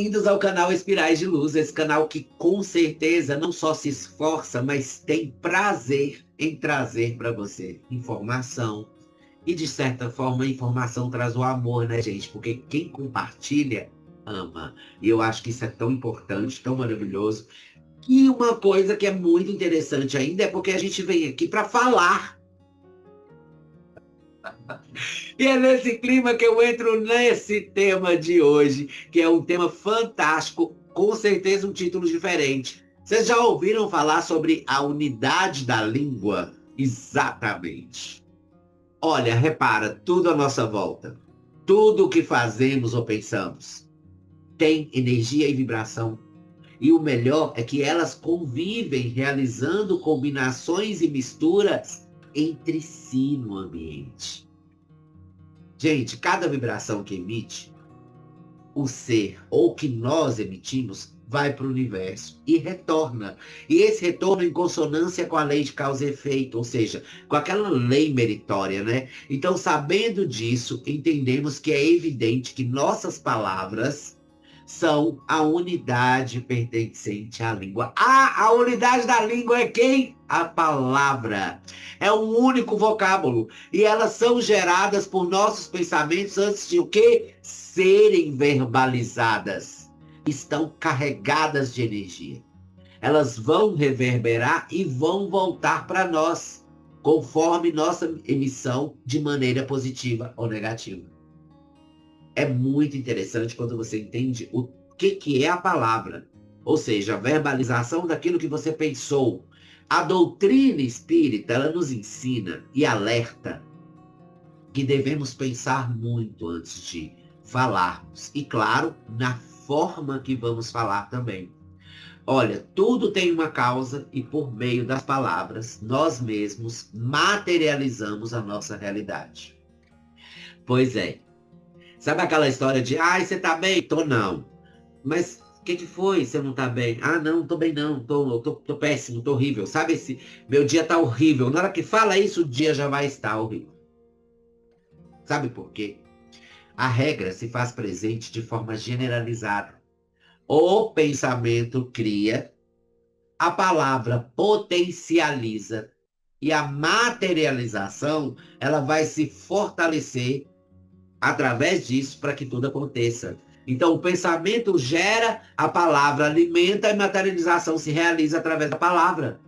Bem-vindos ao canal Espirais de Luz, esse canal que com certeza não só se esforça, mas tem prazer em trazer para você informação. E de certa forma, a informação traz o amor, né, gente? Porque quem compartilha, ama. E eu acho que isso é tão importante, tão maravilhoso. E uma coisa que é muito interessante ainda é porque a gente vem aqui para falar. E é nesse clima que eu entro nesse tema de hoje, que é um tema fantástico, com certeza um título diferente. Vocês já ouviram falar sobre a unidade da língua? Exatamente. Olha, repara, tudo à nossa volta, tudo o que fazemos ou pensamos, tem energia e vibração. E o melhor é que elas convivem, realizando combinações e misturas entre si no ambiente. Gente, cada vibração que emite, o ser ou que nós emitimos, vai para o universo e retorna. E esse retorno em consonância com a lei de causa e efeito, ou seja, com aquela lei meritória, né? Então, sabendo disso, entendemos que é evidente que nossas palavras são a unidade pertencente à língua. Ah, a unidade da língua é quem? A palavra. É um único vocábulo. E elas são geradas por nossos pensamentos antes de o quê? Serem verbalizadas. Estão carregadas de energia. Elas vão reverberar e vão voltar para nós, conforme nossa emissão de maneira positiva ou negativa. É muito interessante quando você entende o que é a palavra, ou seja, a verbalização daquilo que você pensou. A doutrina espírita, ela nos ensina e alerta que devemos pensar muito antes de falarmos. E claro, na forma que vamos falar também. Olha, tudo tem uma causa e por meio das palavras, nós mesmos materializamos a nossa realidade. Pois é. Sabe aquela história de, ai, você tá bem? Tô não. Mas o que foi? Você não tá bem? Ah, não, tô bem não, tô péssimo, tô horrível. Sabe esse, meu dia tá horrível. Na hora que fala isso, o dia já vai estar horrível. Sabe por quê? A regra se faz presente de forma generalizada. O pensamento cria, a palavra potencializa e a materialização, ela vai se fortalecer através disso para que tudo aconteça. Então, o pensamento gera, a palavra alimenta e a materialização se realiza através da palavra.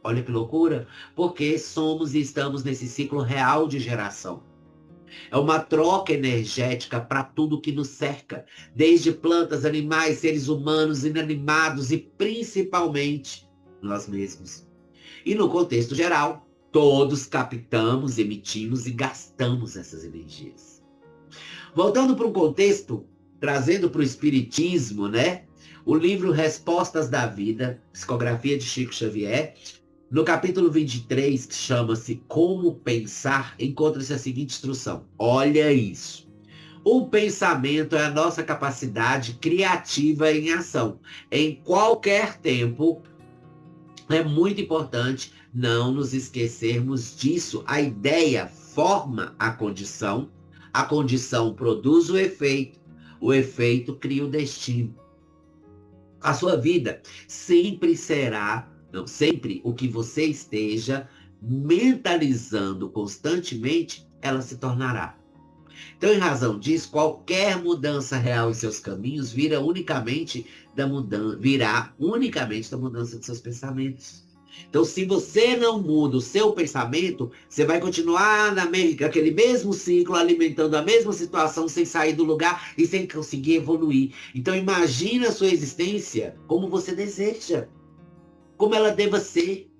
Olha que loucura, porque somos e estamos nesse ciclo real de geração. É uma troca energética para tudo que nos cerca, desde plantas, animais, seres humanos, inanimados e principalmente nós mesmos. E no contexto geral, todos captamos, emitimos e gastamos essas energias. Voltando para um contexto, trazendo para o espiritismo, né? O livro Respostas da Vida, psicografia de Chico Xavier, no capítulo 23, que chama-se Como Pensar, encontra-se a seguinte instrução. Olha isso. O pensamento é a nossa capacidade criativa em ação. Em qualquer tempo, é muito importante não nos esquecermos disso. A ideia forma a condição produz o efeito cria o destino. A sua vida sempre será, não, sempre o que você esteja mentalizando constantemente, ela se tornará. Então, em razão disso, qualquer mudança real em seus caminhos virá unicamente da mudança de seus pensamentos. Então, se você não muda o seu pensamento, você vai continuar naquele mesmo ciclo, alimentando a mesma situação, sem sair do lugar e sem conseguir evoluir. Então, imagine a sua existência como você deseja, como ela deva ser.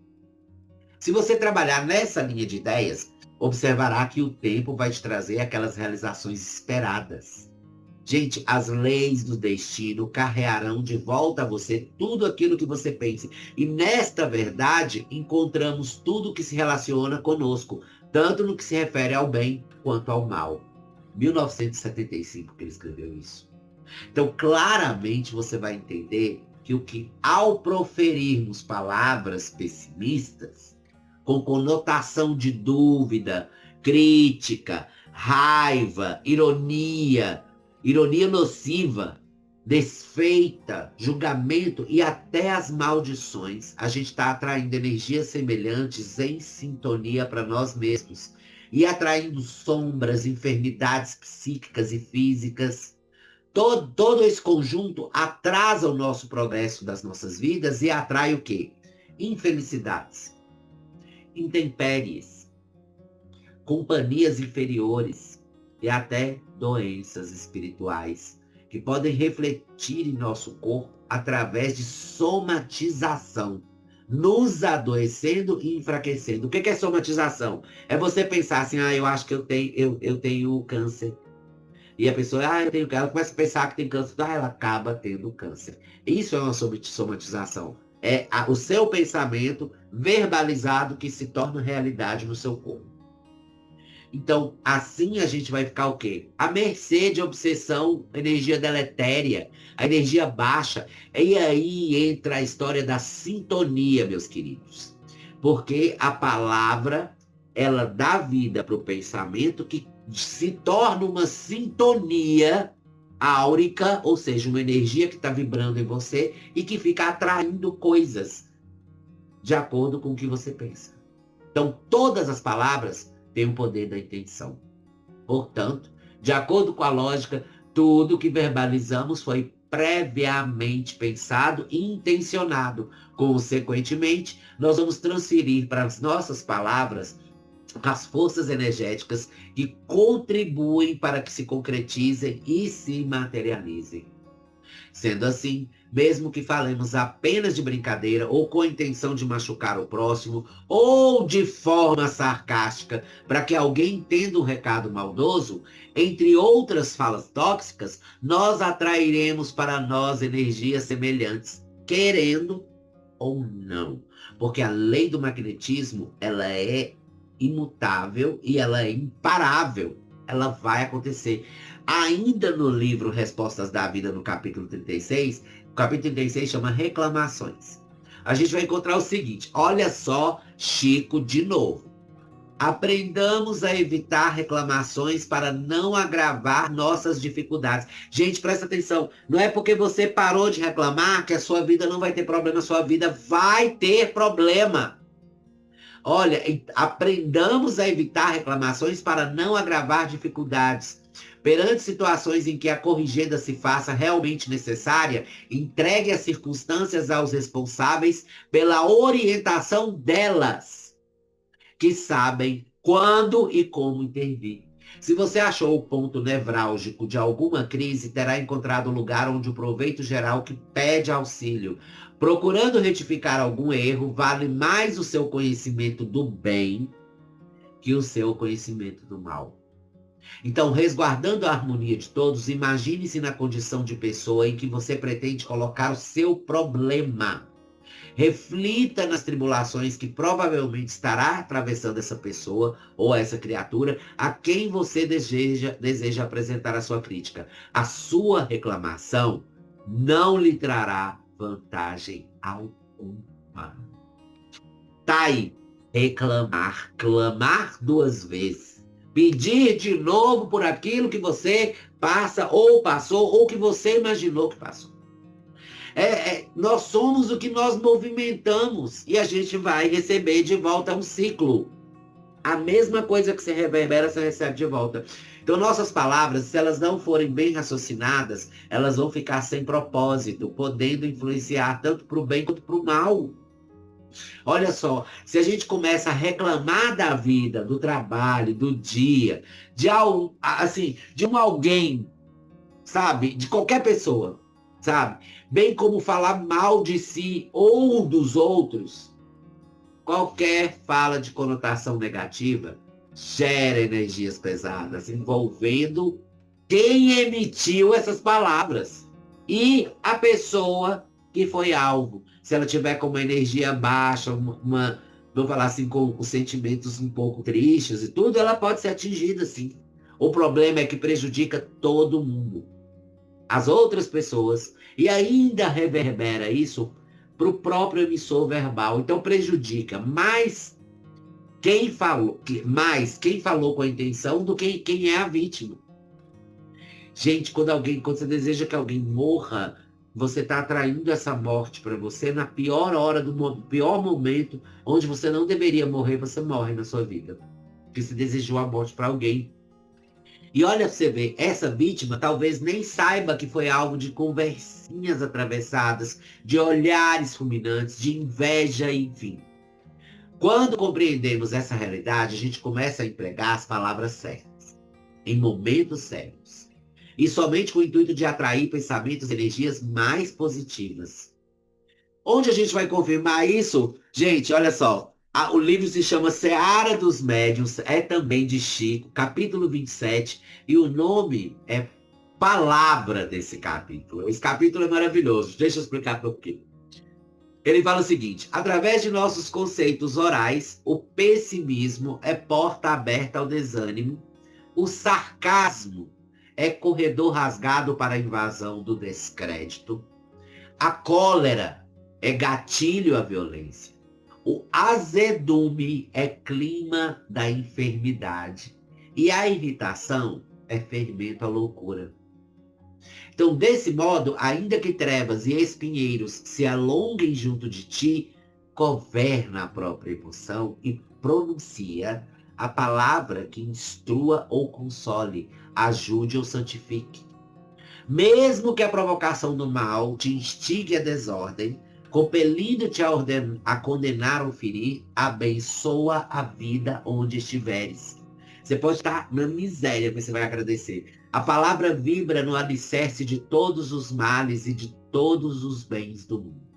Se você trabalhar nessa linha de ideias, observará que o tempo vai te trazer aquelas realizações esperadas. Gente, as leis do destino carrearão de volta a você tudo aquilo que você pense. E nesta verdade, encontramos tudo que se relaciona conosco, tanto no que se refere ao bem quanto ao mal. 1975 que ele escreveu isso. Então, claramente você vai entender que ao proferirmos palavras pessimistas, com conotação de dúvida, crítica, raiva, ironia nociva, desfeita, julgamento e até as maldições, a gente está atraindo energias semelhantes em sintonia para nós mesmos e atraindo sombras, enfermidades psíquicas e físicas. Todo esse conjunto atrasa o nosso progresso das nossas vidas e atrai o quê? Infelicidades, intempéries, companhias inferiores e até doenças espirituais que podem refletir em nosso corpo através de somatização, nos adoecendo e enfraquecendo. O que é somatização? É você pensar assim, eu acho que eu tenho câncer. E a pessoa, eu tenho câncer, ela começa a pensar que tem câncer, ela acaba tendo câncer. Isso é uma somatização. É o seu pensamento verbalizado que se torna realidade no seu corpo. Então, assim a gente vai ficar o quê? À mercê de obsessão, energia deletéria, a energia baixa. E aí entra a história da sintonia, meus queridos. Porque a palavra, ela dá vida para o pensamento que se torna uma sintonia áurica, ou seja, uma energia que está vibrando em você e que fica atraindo coisas de acordo com o que você pensa. Então, todas as palavras têm o poder da intenção. Portanto, de acordo com a lógica, tudo que verbalizamos foi previamente pensado e intencionado. Consequentemente, nós vamos transferir para as nossas palavras as forças energéticas que contribuem para que se concretizem e se materializem. Sendo assim, mesmo que falemos apenas de brincadeira ou com a intenção de machucar o próximo ou de forma sarcástica para que alguém entenda um recado maldoso, entre outras falas tóxicas, nós atrairemos para nós energias semelhantes, querendo ou não. Porque a lei do magnetismo, ela é imutável e ela é imparável. Ela vai acontecer. Ainda no livro Respostas da Vida, no capítulo 36, o capítulo 36 chama Reclamações. A gente vai encontrar o seguinte, olha só, Chico de novo. Aprendamos a evitar reclamações para não agravar nossas dificuldades. Gente, presta atenção, não é porque você parou de reclamar que a sua vida não vai ter problema, a sua vida vai ter problema. Olha, aprendamos a evitar reclamações para não agravar dificuldades. Perante situações em que a corrigenda se faça realmente necessária, entregue as circunstâncias aos responsáveis pela orientação delas, que sabem quando e como intervir. Se você achou o ponto nevrálgico de alguma crise, terá encontrado o lugar onde o proveito geral que pede auxílio. Procurando retificar algum erro, vale mais o seu conhecimento do bem que o seu conhecimento do mal. Então, resguardando a harmonia de todos, imagine-se na condição de pessoa em que você pretende colocar o seu problema. Reflita nas tribulações que provavelmente estará atravessando essa pessoa ou essa criatura a quem você deseja apresentar a sua crítica. A sua reclamação não lhe trará vantagem alguma. Tá aí. Reclamar, clamar 2 vezes. Pedir de novo por aquilo que você passa ou passou ou que você imaginou que passou. Nós somos o que nós movimentamos e a gente vai receber de volta um ciclo. A mesma coisa que você reverbera, você recebe de volta. Então, nossas palavras, se elas não forem bem raciocinadas, elas vão ficar sem propósito, podendo influenciar tanto para o bem quanto para o mal. Olha só, se a gente começa a reclamar da vida, do trabalho, do dia, de um alguém, sabe? De qualquer pessoa, sabe? Bem como falar mal de si ou dos outros. Qualquer fala de conotação negativa gera energias pesadas, envolvendo quem emitiu essas palavras e a pessoa que foi alvo. Se ela tiver com uma energia baixa, vamos falar assim, com os sentimentos um pouco tristes e tudo, ela pode ser atingida, sim. O problema é que prejudica todo mundo. As outras pessoas, e ainda reverbera isso para o próprio emissor verbal. Então prejudica mais quem falou com a intenção do que quem é a vítima. Gente, quando você deseja que alguém morra, você está atraindo essa morte para você na pior hora pior momento, onde você não deveria morrer, você morre na sua vida. Porque você desejou a morte para alguém. E olha pra você ver, essa vítima talvez nem saiba que foi alvo de conversinhas atravessadas, de olhares fulminantes, de inveja, enfim. Quando compreendemos essa realidade, a gente começa a empregar as palavras certas, em momentos certos. E somente com o intuito de atrair pensamentos e energias mais positivas. Onde a gente vai confirmar isso? Gente, olha só. O livro se chama Seara dos Médiuns, é também de Chico, capítulo 27, e o nome é Palavra desse capítulo. Esse capítulo é maravilhoso, deixa eu explicar por quê. Ele fala o seguinte: através de nossos conceitos orais, o pessimismo é porta aberta ao desânimo, o sarcasmo é corredor rasgado para a invasão do descrédito, a cólera é gatilho à violência, o azedume é clima da enfermidade e a irritação é fermento à loucura. Então, desse modo, ainda que trevas e espinheiros se alonguem junto de ti, governa a própria emoção e pronuncia a palavra que instrua ou console, ajude ou santifique. Mesmo que a provocação do mal te instigue a desordem, compelindo-te a condenar ou ferir, abençoa a vida onde estiveres. Você pode estar na miséria, mas você vai agradecer. A palavra vibra no alicerce de todos os males e de todos os bens do mundo.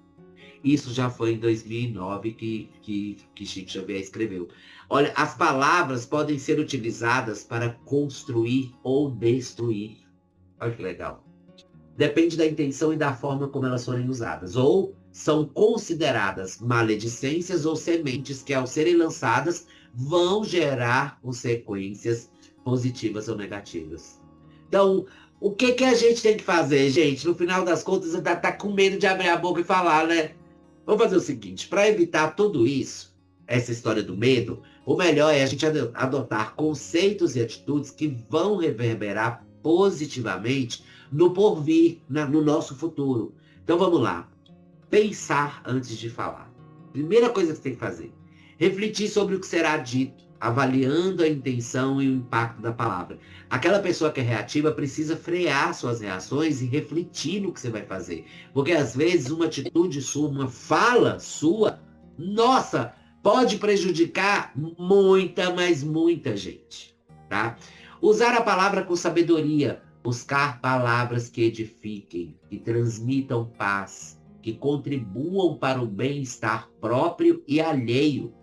Isso já foi em 2009 que Chico Xavier escreveu. Olha, as palavras podem ser utilizadas para construir ou destruir. Olha que legal. Depende da intenção e da forma como elas forem usadas. Ou são consideradas maledicências ou sementes que, ao serem lançadas, vão gerar consequências positivas ou negativas. Então, o que a gente tem que fazer, gente? No final das contas, ainda tá com medo de abrir a boca e falar, né? Vamos fazer o seguinte, para evitar tudo isso, essa história do medo, o melhor é a gente adotar conceitos e atitudes que vão reverberar positivamente no porvir, no nosso futuro. Então vamos lá. Pensar antes de falar. Primeira coisa que você tem que fazer. Refletir sobre o que será dito, avaliando a intenção e o impacto da palavra. Aquela pessoa que é reativa precisa frear suas reações e refletir no que você vai fazer. Porque às vezes uma atitude sua, uma fala sua, nossa, pode prejudicar muita, mas muita gente. Tá? Usar a palavra com sabedoria. Buscar palavras que edifiquem, que transmitam paz, que contribuam para o bem-estar próprio e alheio.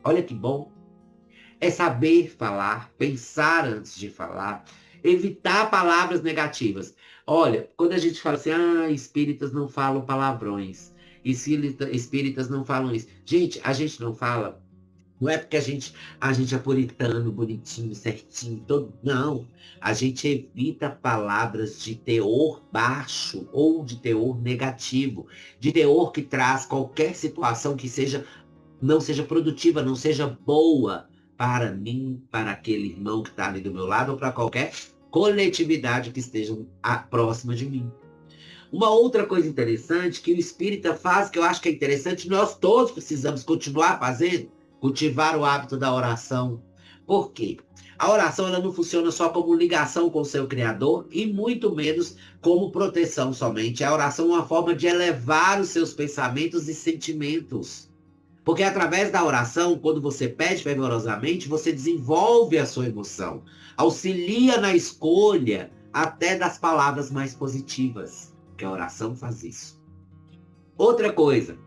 Olha que bom. É saber falar, pensar antes de falar, evitar palavras negativas. Olha, quando a gente fala assim, espíritas não falam palavrões, espíritas não falam isso. Gente, a gente não fala. Não é porque a gente é puritano, bonitinho, certinho, todo. Não. A gente evita palavras de teor baixo ou de teor negativo. De teor que traz qualquer situação que não seja produtiva, não seja boa para mim, para aquele irmão que está ali do meu lado, ou para qualquer coletividade que esteja próxima de mim. Uma outra coisa interessante que o espírita faz, que eu acho que é interessante, nós todos precisamos continuar fazendo, cultivar o hábito da oração. Por quê? A oração ela não funciona só como ligação com o seu Criador e muito menos como proteção somente. A oração é uma forma de elevar os seus pensamentos e sentimentos. Porque através da oração, quando você pede fervorosamente, você desenvolve a sua emoção. Auxilia na escolha até das palavras mais positivas. Que a oração faz isso. Outra coisa.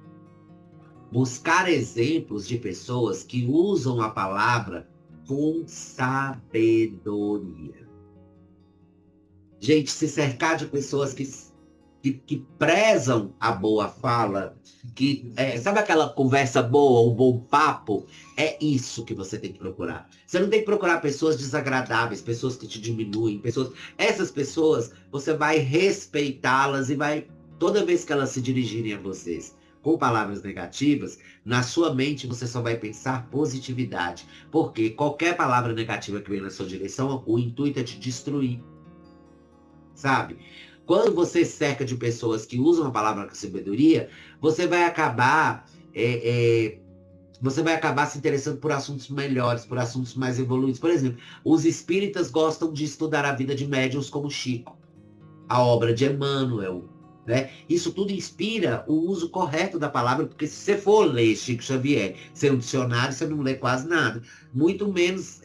Buscar exemplos de pessoas que usam a palavra com sabedoria. Gente, se cercar de pessoas que prezam a boa fala, sabe aquela conversa boa, o bom papo? É isso que você tem que procurar. Você não tem que procurar pessoas desagradáveis, pessoas que te diminuem, essas pessoas, você vai respeitá-las e vai, toda vez que elas se dirigirem a vocês com palavras negativas, na sua mente você só vai pensar positividade. Porque qualquer palavra negativa que vem na sua direção, o intuito é te destruir. sabe? Quando você cerca de pessoas que usam a palavra com sabedoria, você vai acabar você vai acabar se interessando por assuntos melhores, por assuntos mais evoluídos. Por exemplo, os espíritas gostam de estudar a vida de médiuns como Chico, a obra de Emmanuel, né? Isso tudo inspira o uso correto da palavra, porque se você for ler Chico Xavier sem um dicionário, você não lê quase nada. Muito menos,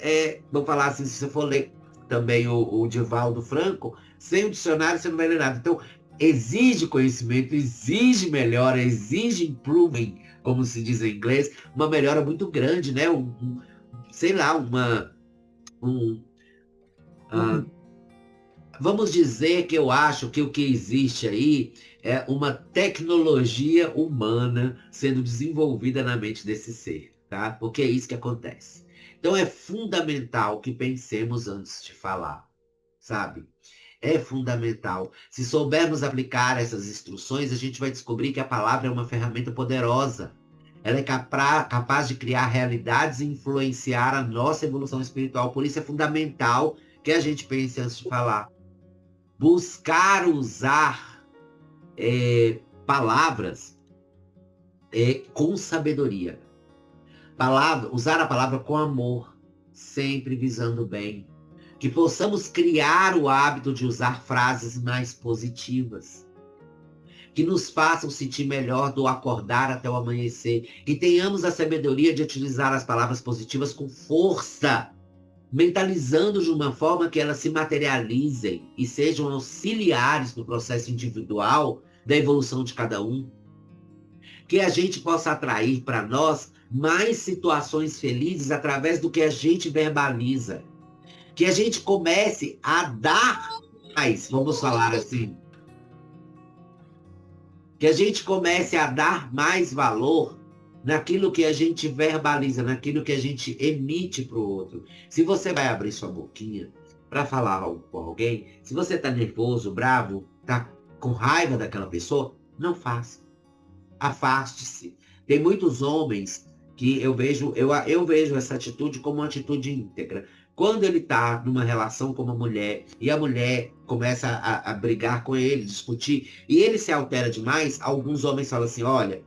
vou falar assim, se você for ler também o Divaldo Franco, sem o dicionário você não vai ler nada. Então, exige conhecimento, exige melhora, exige improvement, como se diz em inglês, uma melhora muito grande, né? Sei lá, um, ah, vamos dizer que eu acho que o que existe aí é uma tecnologia humana sendo desenvolvida na mente desse ser, tá? Porque é isso que acontece. Então é fundamental que pensemos antes de falar, sabe? É fundamental. Se soubermos aplicar essas instruções, a gente vai descobrir que a palavra é uma ferramenta poderosa. Ela é capaz de criar realidades e influenciar a nossa evolução espiritual. Por isso é fundamental que a gente pense antes de falar. Buscar usar palavras com sabedoria. Usar a palavra com amor, sempre visando o bem. Que possamos criar o hábito de usar frases mais positivas, que nos façam sentir melhor do acordar até o amanhecer, que tenhamos a sabedoria de utilizar as palavras positivas com força, mentalizando de uma forma que elas se materializem e sejam auxiliares no processo individual da evolução de cada um. Que a gente possa atrair para nós mais situações felizes através do que a gente verbaliza. Que a gente comece a dar mais, vamos falar assim. Que a gente comece a dar mais valor naquilo que a gente verbaliza, naquilo que a gente emite para o outro. Se você vai abrir sua boquinha para falar algo com alguém, se você está nervoso, bravo, está com raiva daquela pessoa, não faça. Afaste-se. Tem muitos homens que eu vejo essa atitude como uma atitude íntegra. Quando ele está numa relação com uma mulher e a mulher começa a brigar com ele, discutir, e ele se altera demais, alguns homens falam assim, olha,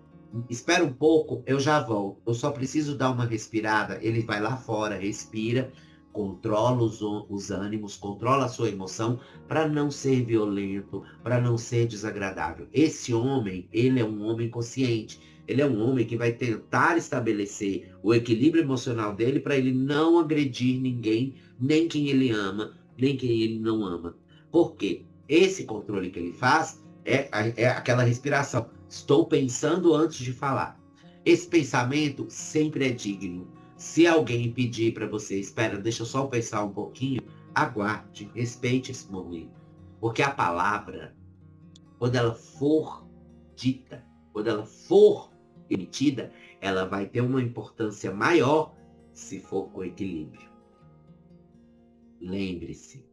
espera um pouco, eu já volto. Eu só preciso dar uma respirada. Ele vai lá fora, respira, controla os ânimos, controla a sua emoção para não ser violento, para não ser desagradável. Esse homem, ele é um homem consciente. Ele é um homem que vai tentar estabelecer o equilíbrio emocional dele para ele não agredir ninguém, nem quem ele ama, nem quem ele não ama. Por quê? Esse controle que ele faz é aquela respiração. Estou pensando antes de falar. Esse pensamento sempre é digno. Se alguém pedir para você, espera, deixa eu só pensar um pouquinho, aguarde, respeite esse momento. Porque a palavra, quando ela for dita, quando ela for emitida, ela vai ter uma importância maior se for com equilíbrio. Lembre-se,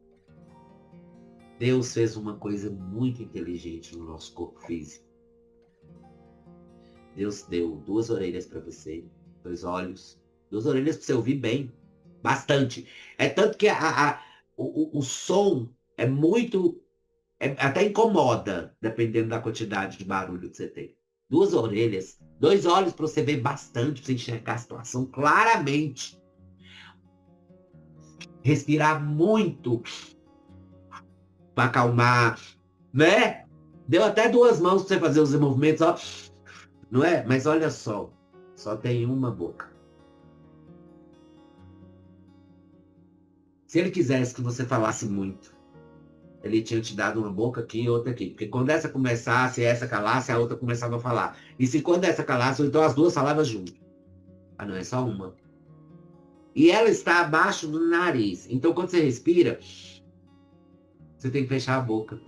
Deus fez uma coisa muito inteligente no nosso corpo físico. Deus deu 2 orelhas para você, 2 olhos, 2 orelhas para você ouvir bem, bastante. É tanto que o som é muito, até incomoda, dependendo da quantidade de barulho que você tem. 2 orelhas, 2 olhos para você ver bastante, para você enxergar a situação claramente. Respirar muito para acalmar, né? Deu até 2 mãos para você fazer os movimentos, ó. Não é? Mas olha só tem uma boca. Se ele quisesse que você falasse muito, ele tinha te dado uma boca aqui e outra aqui. Porque quando essa começasse, essa calasse, a outra começava a falar. E se quando essa calasse, então as duas falavam junto. Ah, não, é só uma. E ela está abaixo do nariz. Então quando você respira, você tem que fechar a boca.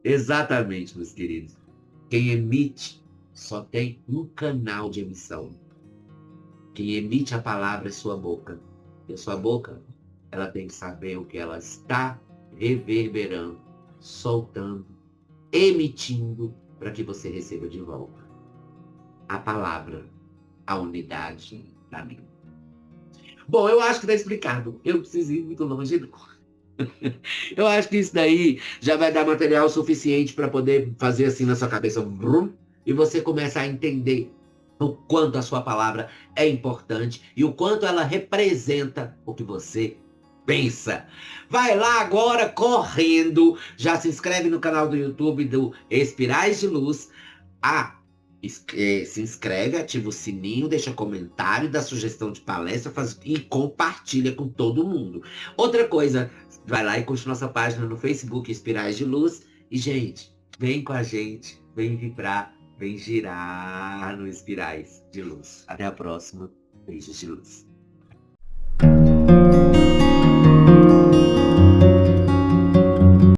Exatamente, meus queridos. Quem emite só tem um canal de emissão. Quem emite a palavra é sua boca. E a sua boca, ela tem que saber o que ela está reverberando, soltando, emitindo para que você receba de volta. A palavra, a unidade da língua. Bom, eu acho que tá explicado. Eu não preciso ir muito longe, não. Eu acho que isso daí já vai dar material suficiente para poder fazer assim na sua cabeça, brum, e você começar a entender o quanto a sua palavra é importante e o quanto ela representa o que você pensa. Vai lá agora correndo, já se inscreve no canal do YouTube do Espirais de Luz. Ah, se inscreve, ativa o sininho, deixa comentário, dá sugestão de palestra e compartilha com todo mundo. Outra coisa, vai lá e curte nossa página no Facebook, Espirais de Luz. E, gente, vem com a gente, vem vibrar, vem girar no Espirais de Luz. Até a próxima. Beijos de luz.